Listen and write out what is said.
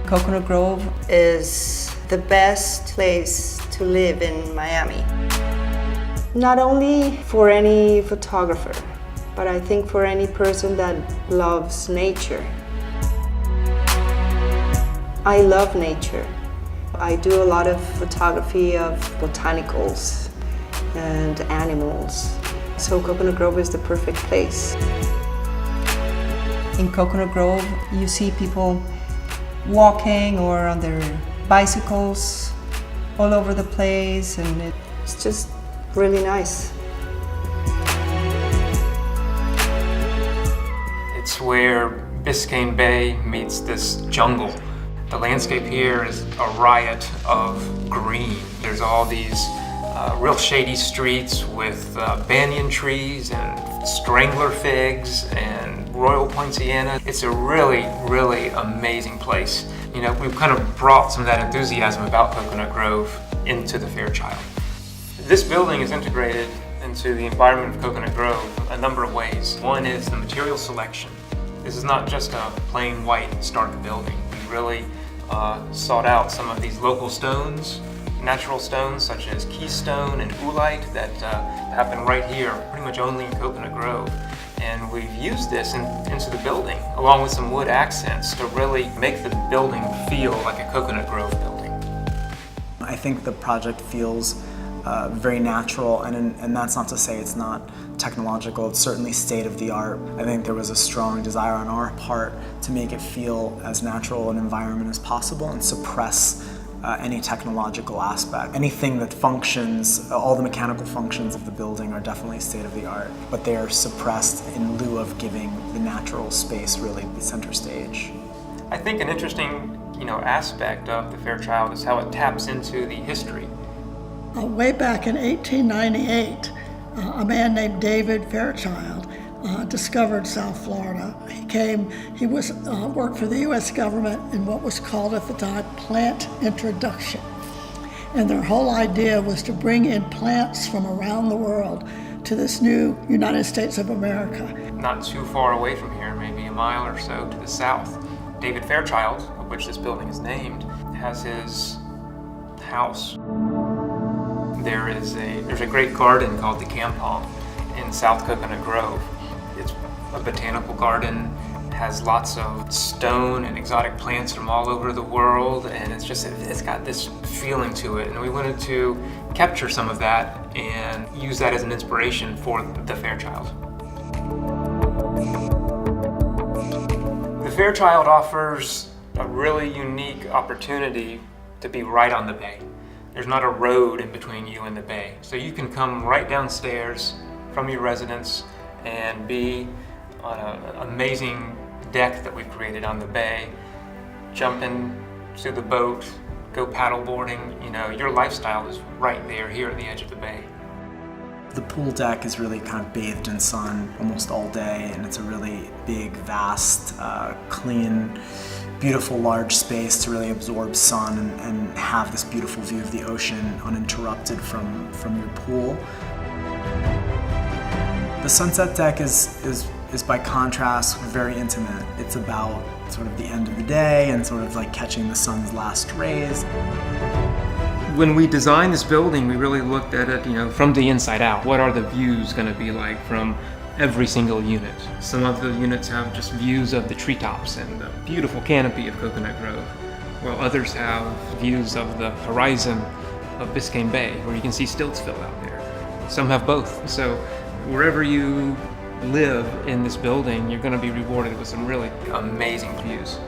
Coconut Grove is the best place to live in Miami. Not only for any photographer, but I think for any person that loves nature. I love nature. I do a lot of photography of botanicals and animals. So Coconut Grove is the perfect place. In Coconut Grove, you see people walking or on their bicycles all over the place, and it's just really nice. It's where Biscayne Bay meets this jungle. The landscape here is a riot of green. There's all these real shady streets with banyan trees and strangler figs and royal poinciana. It's a really, really amazing place. You know, we've kind of brought some of that enthusiasm about Coconut Grove into the Fairchild. This building is integrated into the environment of Coconut Grove a number of ways. One is the material selection. This is not just a plain white stark building. We really sought out some of these local stones, natural stones such as keystone and oolite that happen right here, pretty much only in Coconut Grove. And we've used this into the building, along with some wood accents, to really make the building feel like a Coconut Grove building. I think the project feels very natural, and that's not to say it's not technological. It's certainly state-of-the-art. I think there was a strong desire on our part to make it feel as natural an environment as possible and suppress any technological aspect. Anything that functions, all the mechanical functions of the building are definitely state-of-the-art, but they are suppressed in lieu of giving the natural space really the center stage. I think an interesting, aspect of the Fairchild is how it taps into the history. Way back in 1898, a man named David Fairchild discovered South Florida. He worked for the U.S. government in what was called at the time plant introduction. And their whole idea was to bring in plants from around the world to this new United States of America. Not too far away from here, maybe a mile or so to the south, David Fairchild, of which this building is named, has his house. There's a great garden called the Campong in South Coconut Grove. It's a botanical garden, has lots of stone and exotic plants from all over the world, and it's got this feeling to it. And we wanted to capture some of that and use that as an inspiration for the Fairchild. The Fairchild offers a really unique opportunity to be right on the bay. There's not a road in between you and the bay. So you can come right downstairs from your residence and be on an amazing deck that we've created on the bay, jump into the boat, go paddle boarding. Your lifestyle is right there here at the edge of the bay. The pool deck is really kind of bathed in sun almost all day, and it's a really big, vast, clean, beautiful, large space to really absorb sun and have this beautiful view of the ocean uninterrupted from your pool. The sunset deck is by contrast very intimate. It's about sort of the end of the day and sort of like catching the sun's last rays. When we designed this building, we really looked at it, from the inside out. What are the views going to be like from every single unit? Some of the units have just views of the treetops and the beautiful canopy of Coconut Grove, while others have views of the horizon of Biscayne Bay, where you can see Stiltsville out there. Some have both. So wherever you live in this building, you're going to be rewarded with some really amazing views.